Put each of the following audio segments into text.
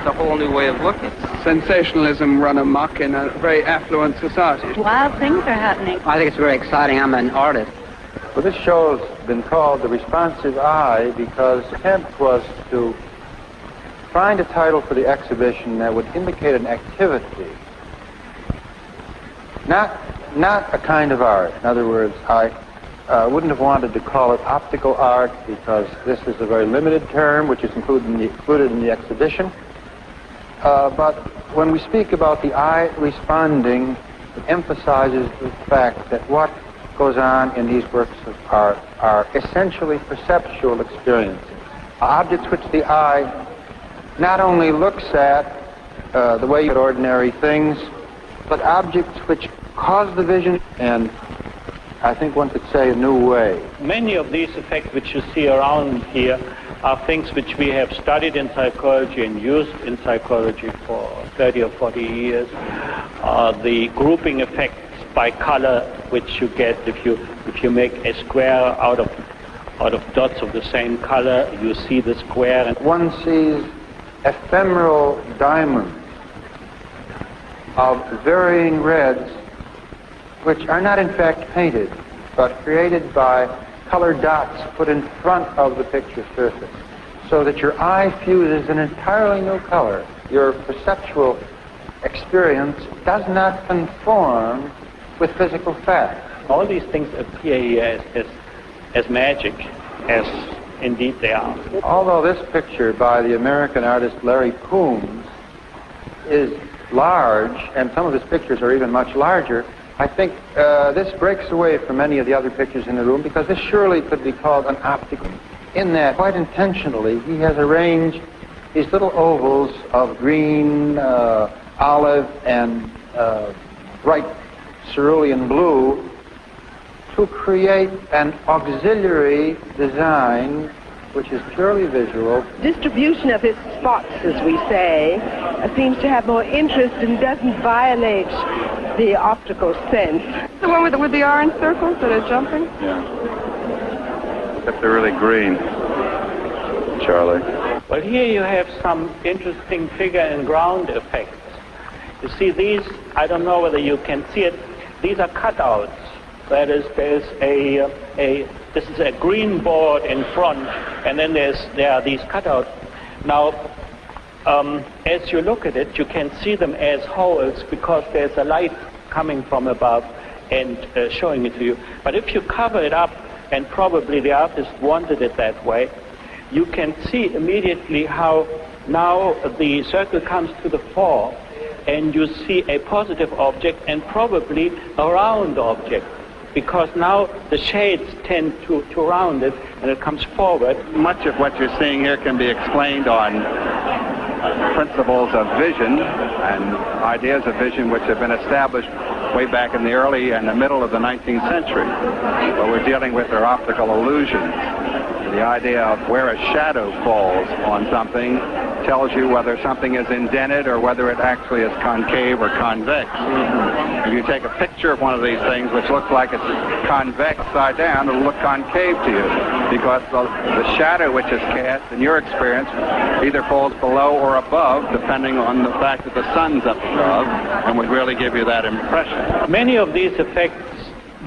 a whole new way of looking. Sensationalism run amok in a very affluent society. Wild things are happening. I think it's very exciting. I'm an artist. Well, this show's been called The Responsive Eye because the attempt was to find a title for the exhibition that would indicate an activity, not a kind of art. In other words, I wouldn't have wanted to call it optical art because this is a very limited term which is included in the exhibition. But when we speak about the eye responding, it emphasizes the fact that what goes on in these works of art are essentially perceptual experiences, objects which the eye not only looks at the way you look at ordinary things, but objects which cause the vision, and I think one could say a new way. Many of these effects which you see around here are things which we have studied in psychology and used in psychology for 30 or 40 years. The grouping effects by color which you get if you make a square out of dots of the same color, you see the square. And one sees ephemeral diamonds of varying reds which are not in fact painted, but created by colored dots put in front of the picture surface, so that your eye fuses an entirely new color. Your perceptual experience does not conform with physical fact. All these things appear here as magic, as indeed they are. Although this picture by the American artist Larry Coombs is large, and some of his pictures are even much larger, I think this breaks away from many of the other pictures in the room because this surely could be called an optical. In that, quite intentionally, he has arranged these little ovals of green, olive, and bright cerulean blue to create an auxiliary design which is purely visual. Distribution of his spots, as we say, seems to have more interest and doesn't violate the optical sense. The one with the orange circles that are jumping? Yeah. Except they're really green, Charlie. Well, here you have some interesting figure and ground effects. You see these, I don't know whether you can see it, these are cutouts. That is, this is a green board in front, and then there are these cutouts. Now, as you look at it, you can see them as holes because there's a light coming from above and showing it to you. But if you cover it up, and probably the artist wanted it that way, you can see immediately how now the circle comes to the fore, and you see a positive object and probably a round object, because now the shades tend to round it and it comes forward. Much of what you're seeing here can be explained on principles of vision and ideas of vision which have been established way back in the early and the middle of the 19th century. What we're dealing with are optical illusions. The idea of where a shadow falls on something tells you whether something is indented or whether it actually is concave or convex. If you take a picture of one of these things which looks like it's convex side down, it'll look concave to you because the shadow which is cast, in your experience, either falls below or above, depending on the fact that the sun's up above, and would really give you that impression. Many of these effects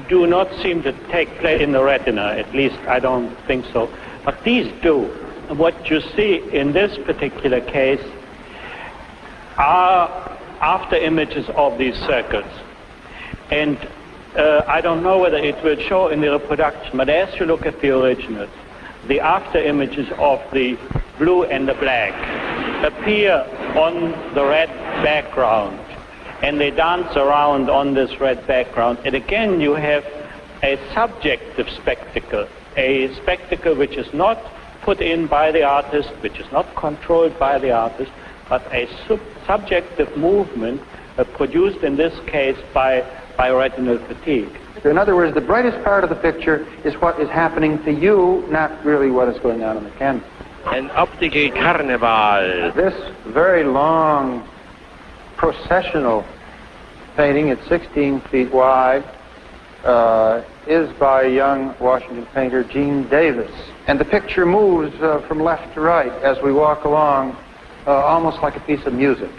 do not seem to take place in the retina, at least I don't think so, but these do. What you see in this particular case are after images of these circles. And I don't know whether it will show in the reproduction, but as you look at the originals, the after images of the blue and the black appear on the red background, and they dance around on this red background. And again, you have a subjective spectacle, a spectacle which is not put in by the artist, which is not controlled by the artist, but a subjective movement produced in this case by retinal fatigue. In other words, the brightest part of the picture is what is happening to you, not really what is going on the canvas. An optical carnival. This very long processional painting, it's 16 feet wide, is by a young Washington painter, Gene Davis. And the picture moves from left to right as we walk along almost like a piece of music.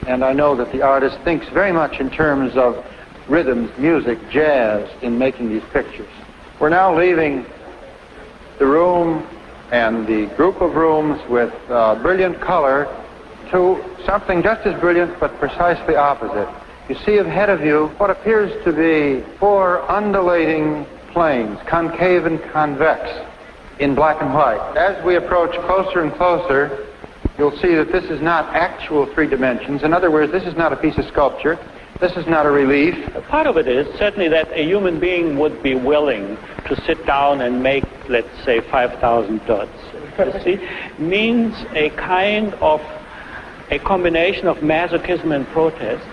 And I know that the artist thinks very much in terms of rhythms, music, jazz in making these pictures. We're now leaving the room and the group of rooms with brilliant color to something just as brilliant but precisely opposite. You see ahead of you what appears to be 4 undulating planes, concave and convex, in black and white. As we approach closer and closer, you'll see that this is not actual 3 dimensions. In other words, this is not a piece of sculpture. This is not a relief. Part of it is certainly that a human being would be willing to sit down and make, let's say, 5,000 dots. You see, means a kind of a combination of masochism and protest.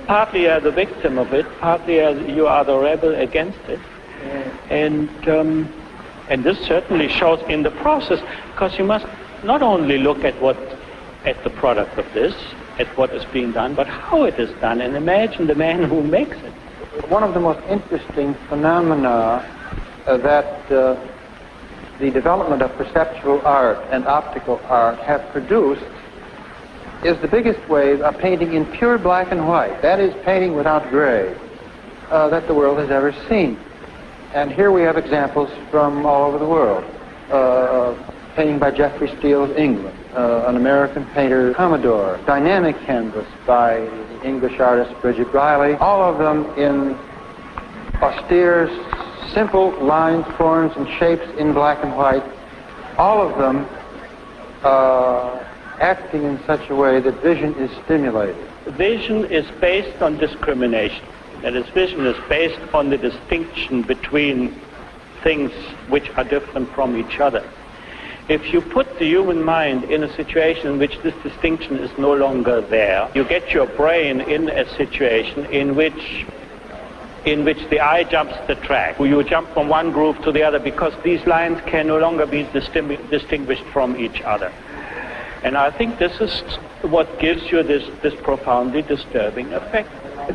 Partly you are the victim of it, partly you are the rebel against it. And this certainly shows in the process, because you must not only look at the product of this, at what is being done, but how it is done, and imagine the man who makes it. One of the most interesting phenomena that the development of perceptual art and optical art have produced is the biggest wave of painting in pure black and white, that is, painting without gray, that the world has ever seen. And here we have examples from all over the world. Painting by Geoffrey Steele of England, an American painter, Commodore, dynamic canvas by the English artist Bridget Riley, all of them in austere, simple lines, forms, and shapes in black and white, all of them acting in such a way that vision is stimulated. Vision is based on discrimination. That is, vision is based on the distinction between things which are different from each other. If you put the human mind in a situation in which this distinction is no longer there, you get your brain in a situation in which the eye jumps the track. You jump from one groove to the other because these lines can no longer be distinguished from each other. And I think this is what gives you this profoundly disturbing effect.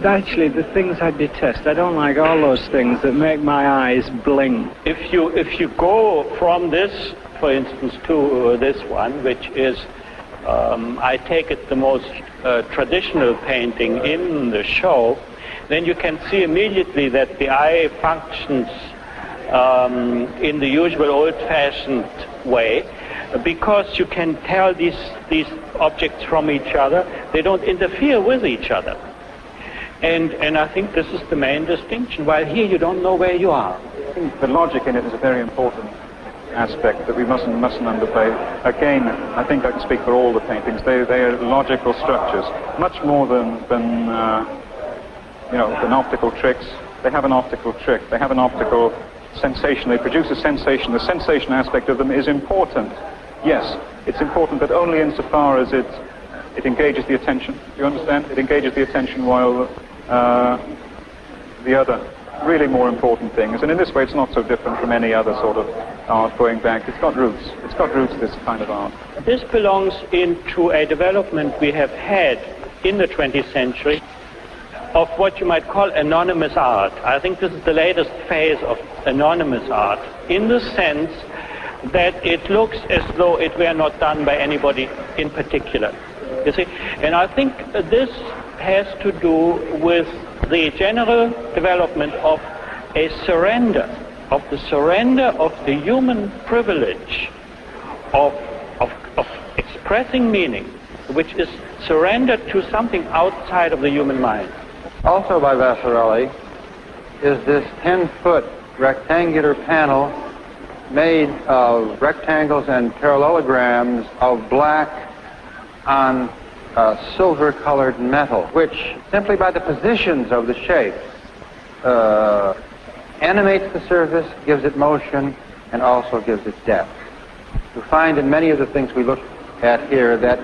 Actually, the things I detest. I don't like all those things that make my eyes bling. If you go from this, for instance, to this one, which is, I take it, the most traditional painting in the show, then you can see immediately that the eye functions in the usual old-fashioned way, because you can tell these objects from each other. They don't interfere with each other. And I think this is the main distinction, while here you don't know where you are. I think the logic in it is a very important aspect that we mustn't underplay. Again, I think I can speak for all the paintings. They are logical structures, much more than optical tricks. They have an optical trick. They have an optical sensation. They produce a sensation. The sensation aspect of them is important. Yes, it's important, but only insofar as it engages the attention. Do you understand? It engages the attention while the other really more important things. And in this way, it's not so different from any other sort of art going back. It's got roots. It's got roots, this kind of art. This belongs into a development we have had in the 20th century of what you might call anonymous art. I think this is the latest phase of anonymous art, in the sense that it looks as though it were not done by anybody in particular. You see? And I think this has to do with the general development of a surrender, of the human privilege of expressing meaning, which is surrendered to something outside of the human mind. Also by Vasarely is this 10-foot rectangular panel made of rectangles and parallelograms of black on silver-colored metal, which simply by the positions of the shape animates the surface, gives it motion, and also gives it depth. You find in many of the things we look at here that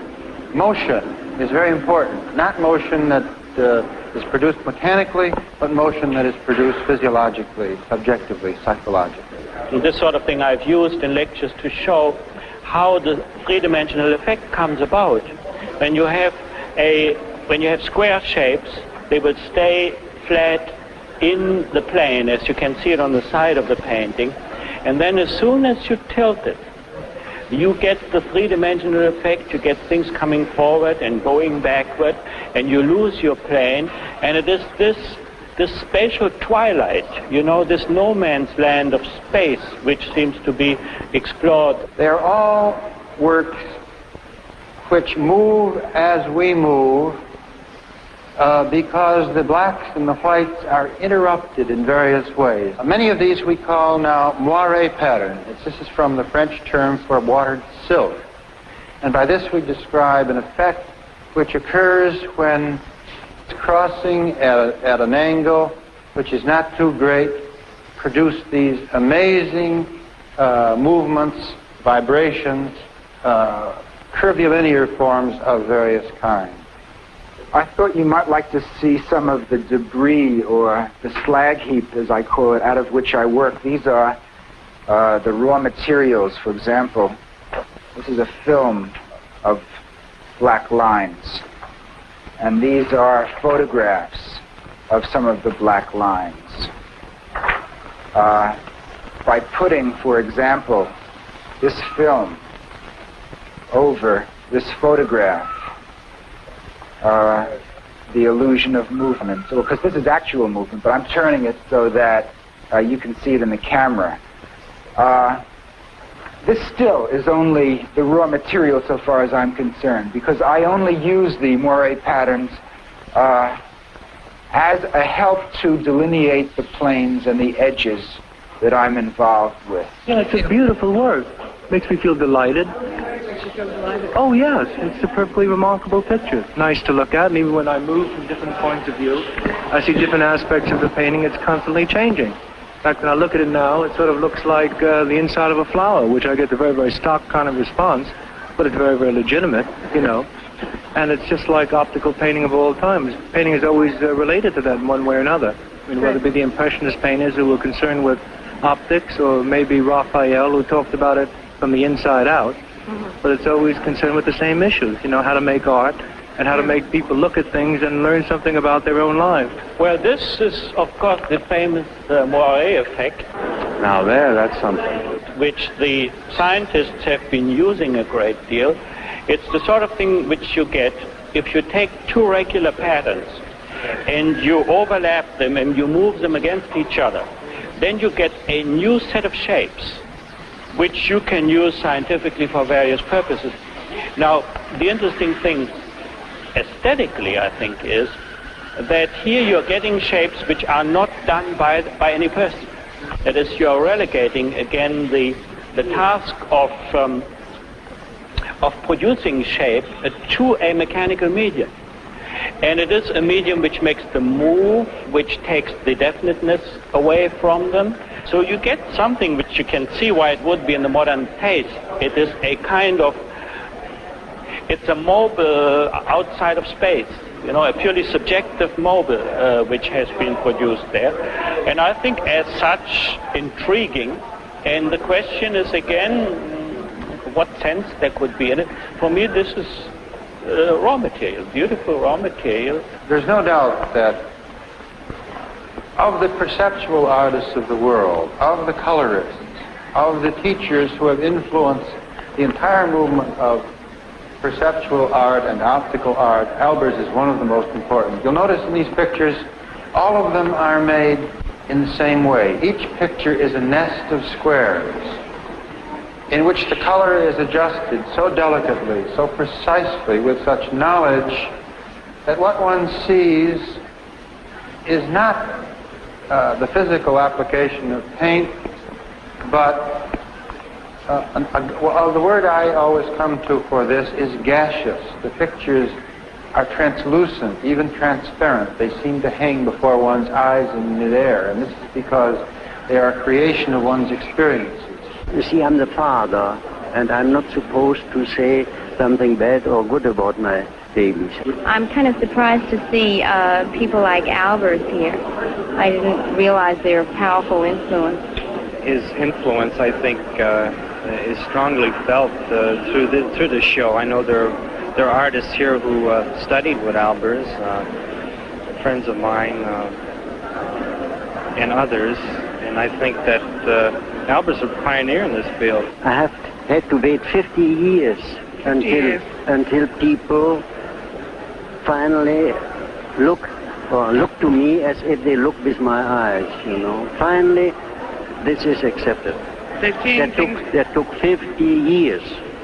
motion is very important. Not motion that is produced mechanically, but motion that is produced physiologically, subjectively, psychologically. And this sort of thing I've used in lectures to show how the three-dimensional effect comes about. When you have square shapes, they will stay flat in the plane, as you can see it on the side of the painting, and then as soon as you tilt it, you get the three-dimensional effect, you get things coming forward and going backward, and you lose your plane, and it is this spatial twilight, you know, this no man's land of space, which seems to be explored. They're all works which move as we move, because the blacks and the whites are interrupted in various ways. Many of these we call now moire pattern. This is from the French term for watered silk. And by this we describe an effect which occurs when it's crossing at an angle which is not too great, produce these amazing movements, vibrations, curvilinear forms of various kinds. I thought you might like to see some of the debris, or the slag heap, as I call it, out of which I work. These are the raw materials. For example, this is a film of black lines, and these are photographs of some of the black lines. By putting, for example, this film over this photograph, the illusion of movement. So, because this is actual movement, but I'm turning it so that you can see it in the camera. This still is only the raw material so far as I'm concerned, because I only use the moire patterns as a help to delineate the planes and the edges that I'm involved with. Yeah, it's a beautiful work. Makes me feel delighted. Oh yes, it's a perfectly remarkable picture. Nice to look at, and even when I move from different points of view, I see different aspects of the painting. It's constantly changing. In fact, when I look at it now, it sort of looks like the inside of a flower, which I get the very, very stock kind of response, but it's very, very legitimate, you know. And it's just like optical painting of all times. Painting is always related to that in one way or another. I mean, whether it be the Impressionist painters who were concerned with optics, or maybe Raphael, who talked about it from the inside out, but it's always concerned with the same issues, you know, how to make art and how to make people look at things and learn something about their own lives. Well, this is, of course, the famous moire effect. Now that's something. Which the scientists have been using a great deal. It's the sort of thing which you get if you take two regular patterns and you overlap them and you move them against each other. Then you get a new set of shapes, which you can use scientifically for various purposes. Now, the interesting thing, aesthetically, I think, is that here you're getting shapes which are not done by any person. That is, you're relegating, again, the task of producing shape to a mechanical medium. And it is a medium which makes them move, which takes the definiteness away from them. So you get something which you can see why it would be in the modern taste. It is a kind of, it's a mobile outside of space, you know, a purely subjective mobile which has been produced there. And I think as such intriguing. And the question is again, what sense there could be in it. For me, this is raw material, beautiful raw material. There's no doubt that of the perceptual artists of the world, of the colorists, of the teachers who have influenced the entire movement of perceptual art and optical art, Albers is one of the most important. You'll notice in these pictures, all of them are made in the same way. Each picture is a nest of squares in which the color is adjusted so delicately, so precisely, with such knowledge that what one sees is not the physical application of paint, but the word I always come to for this is gaseous. The pictures are translucent, even transparent. They seem to hang before one's eyes in midair, and this is because they are a creation of one's experiences. You see, I'm the father, and I'm not supposed to say something bad or good about my babies. I'm kind of surprised to see people like Albers here. I didn't realize they were a powerful influence. His influence, I think, is strongly felt through the show. I know there are artists here who studied with Albers, friends of mine and others, and I think that Albers is a pioneer in this field. I have had to wait 50 years until people finally look to me as if they look with my eyes, you know. Finally, this is accepted. That took 50 years.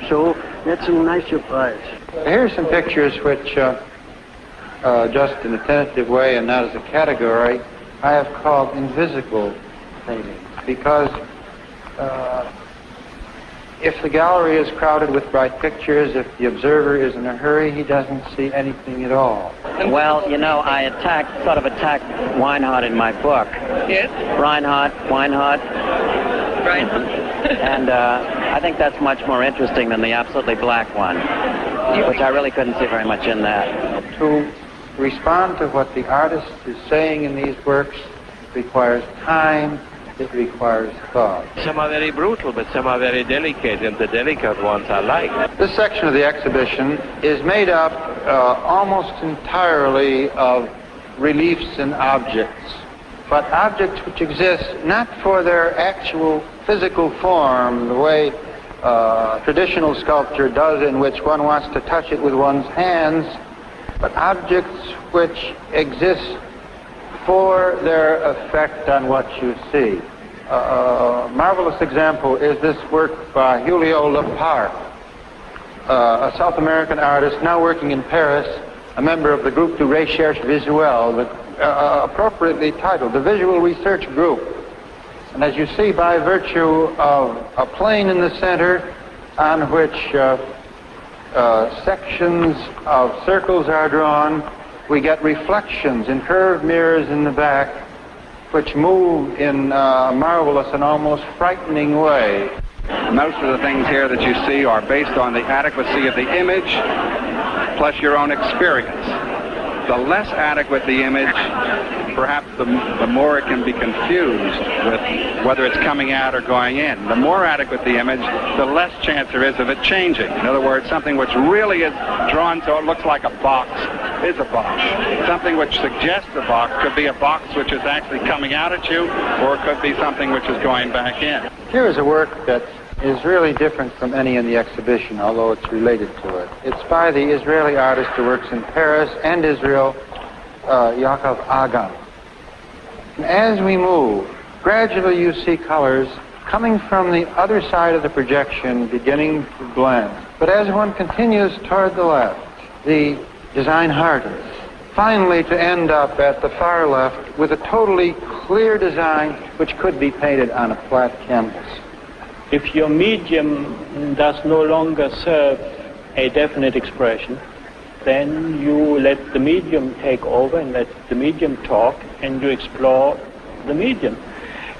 So that's a nice surprise. Here's some pictures which, just in a tentative way and not as a category, I have called invisible paintings, because if the gallery is crowded with bright pictures, if the observer is in a hurry, he doesn't see anything at all. Well, you know, I sort of attacked Weinhardt in my book. Yes? Weinhardt. And I think that's much more interesting than the absolutely black one, which I really couldn't see very much in that. To respond to what the artist is saying in these works requires time, it requires thought. Some are very brutal, but some are very delicate, and the delicate ones I like. This section of the exhibition is made up almost entirely of reliefs and objects, but objects which exist not for their actual physical form, the way traditional sculpture does, in which one wants to touch it with one's hands, but objects which exist for their effect on what you see. A marvelous example is this work by Julio Lepar, a South American artist now working in Paris, a member of the group de recherche visuelle, appropriately titled the Visual Research Group. And as you see, by virtue of a plane in the center on which sections of circles are drawn, we get reflections in curved mirrors in the back, which move in a marvelous and almost frightening way. Most of the things here that you see are based on the adequacy of the image, plus your own experience. The less adequate the image, perhaps the more it can be confused with whether it's coming out or going in. The more adequate the image, the less chance there is of it changing. In other words, something which really is drawn so it looks like a box is a box. Something which suggests a box could be a box which is actually coming out at you, or it could be something which is going back in. Here is a work that is really different from any in the exhibition, although it's related to it. It's by the Israeli artist who works in Paris and Israel, Yaakov Agan. And as we move, gradually you see colors coming from the other side of the projection beginning to blend. But as one continues toward the left, the design hardens, finally to end up at the far left with a totally clear design which could be painted on a flat canvas. If your medium does no longer serve a definite expression, then you let the medium take over and let the medium talk, and you explore the medium.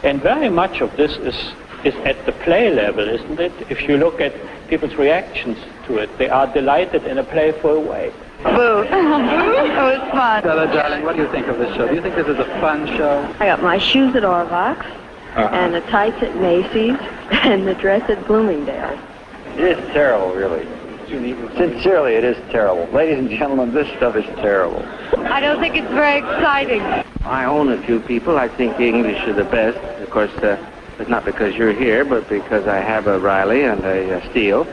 And very much of this is at the play level, isn't it? If you look at people's reactions to it, they are delighted in a playful way. Boo. It was fun. Stella, darling, what do you think of this show? Do you think this is a fun show? I got my shoes at Orvox, and the tights at Macy's, and the dress at Bloomingdale's. It is terrible, really. Sincerely, it is terrible. Ladies and gentlemen, this stuff is terrible. I don't think it's very exciting. I own a few people. I think the English are the best. Of course, it's not because you're here, but because I have a Riley and a Steele.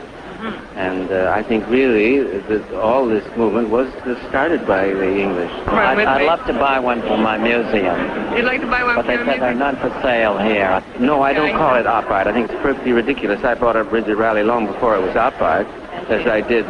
And I think really that all this movement was started by the English. I'd love to buy one for my museum. You'd like to buy one But for they your said there are museum? none for sale here. No, I don't call it op art. I think it's perfectly ridiculous. I bought a Bridget Riley long before it was op art, as I did.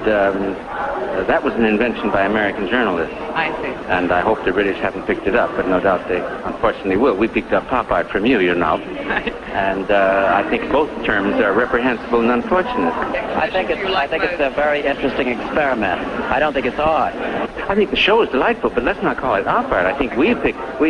That was an invention by American journalists. I see. And I hope the British haven't picked it up, but no doubt they unfortunately will. We picked up pop art from you know. And I think both terms are reprehensible and unfortunate. I think it's a very interesting experiment. I don't think it's art. I think the show is delightful, but let's not call it op art. I think we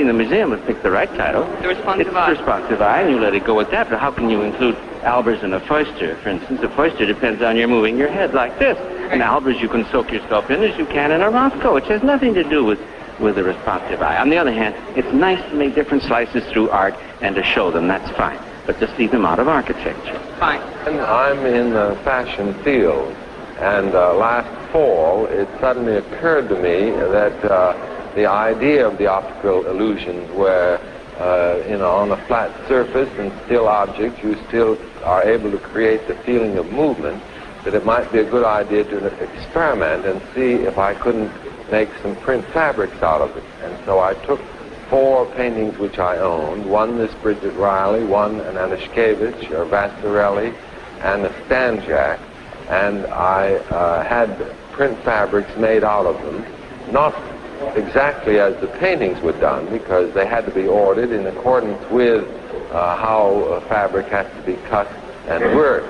in the museum have picked the right title. The responsive it's eye. The responsive eye, and you let it go with that. But how can you include Albers and a Foister? For instance, a Foister depends on your moving your head like this. And Albers you can soak yourself in as you can in a Rothko, which has nothing to do with the responsive eye. On the other hand, it's nice to make different slices through art and to show them. That's fine. But just leave them out of architecture. Fine. I'm in the fashion field, and last fall it suddenly occurred to me that the idea of the optical illusions where, on a flat surface and still objects, you still are able to create the feeling of movement, that it might be a good idea to experiment and see if I couldn't make some print fabrics out of it. And so I took 4 paintings which I owned, one this Bridget Riley, one an Aniszkiewicz, a Vasarely, and a Stanjak, and I had print fabrics made out of them, not exactly as the paintings were done, because they had to be ordered in accordance with how a fabric has to be cut and worked.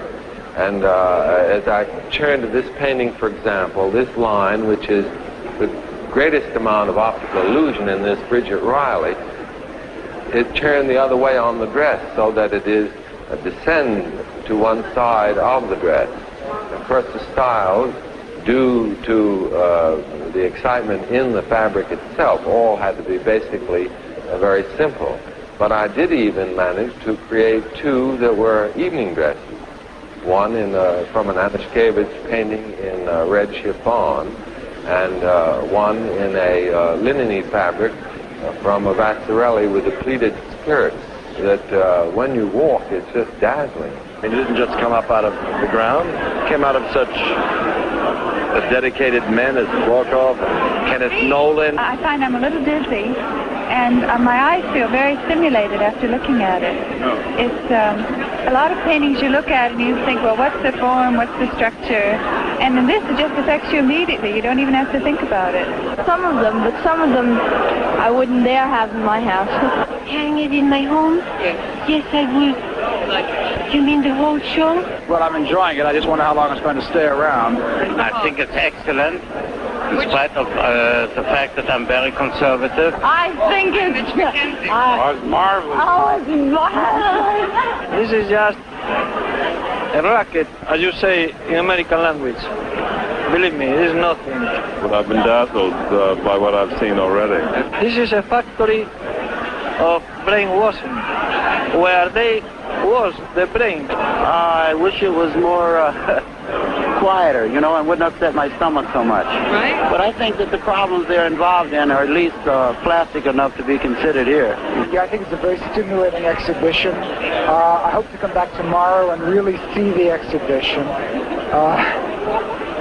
And as I turned to this painting, for example, this line, which is the greatest amount of optical illusion in this Bridget Riley, it turned the other way on the dress so that it is a descend to one side of the dress. Of course, the styles, due to the excitement in the fabric itself, all had to be basically very simple. But I did even manage to create 2 that were evening dresses. One from an Aniszkiewicz painting in red chiffon, and one in a linen-y fabric from a Vasarely with a pleated skirt that when you walk, it's just dazzling. It didn't just come up out of the ground. It came out of such dedicated men as Rorschach and Kenneth Nolan. I find I'm a little dizzy, and my eyes feel very stimulated after looking at it. It's a lot of paintings you look at and you think, well, what's the form, what's the structure? And in this, it just affects you immediately. You don't even have to think about it. Some of them, but some of them I wouldn't dare have in my house. Hang it in my home? Yes, I would. You mean the whole show? Well, I'm enjoying it. I just wonder how long it's going to stay around. I think it's excellent, in spite of the fact that I'm very conservative. I think it's marvelous. Oh, it's marvelous. This is just a racket, as you say in American language. Believe me, it is nothing. But I've been dazzled by what I've seen already. This is a factory of brainwashing, where they wash the brain. I wish it was more quieter, you know, and wouldn't upset my stomach so much. Right. But I think that the problems they're involved in are at least plastic enough to be considered here. Yeah, I think it's a very stimulating exhibition. I hope to come back tomorrow and really see the exhibition.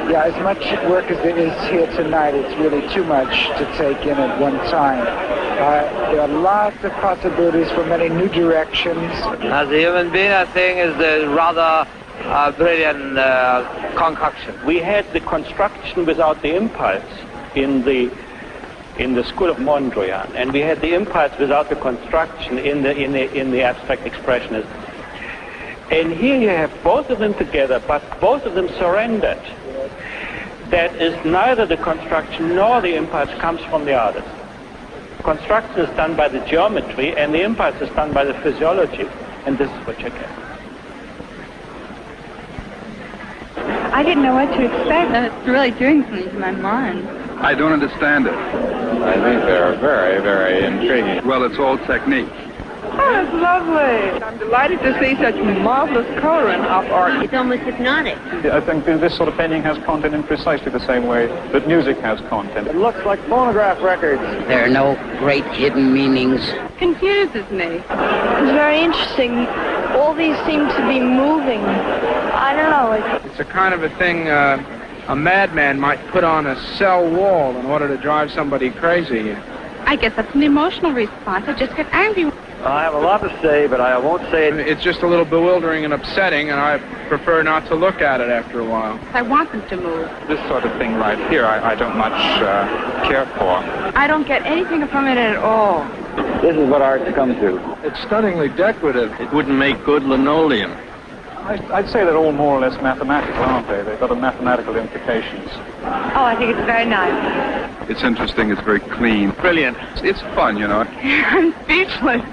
Yeah, as much work as there is here tonight, it's really too much to take in at one time. There are lots of possibilities for many new directions. As a human being, I think is a rather brilliant concoction. We had the construction without the impulse in the school of Mondrian, and we had the impulse without the construction in the abstract expressionism. And here you have both of them together, but both of them surrendered. That is, neither the construction nor the impulse comes from the artist. Construction is done by the geometry, and the impulse is done by the physiology, and this is what you get. I didn't know what to expect. It's really doing something to my mind. I don't understand it. I think they're very, very intriguing. Well, it's all technique. Oh, it's lovely. I'm delighted to see such marvelous coloring of art. It's almost hypnotic. I think this sort of painting has content in precisely the same way that music has content. It looks like phonograph records. There are no great hidden meanings. Confuses me. It's very interesting. All these seem to be moving. I don't know. It's a kind of a thing a madman might put on a cell wall in order to drive somebody crazy. I guess that's an emotional response. I just get angry. I have a lot to say, but I won't say it. It's just a little bewildering and upsetting, and I prefer not to look at it after a while. I want them to move. This sort of thing right here, I don't much care for. I don't get anything from it at all. This is what art's come to. It's stunningly decorative. It wouldn't make good linoleum. I'd say they're all more or less mathematical, aren't they? They've got a mathematical implications. Oh, I think it's very nice. It's interesting. It's very clean. Brilliant. It's fun, you know. I'm speechless.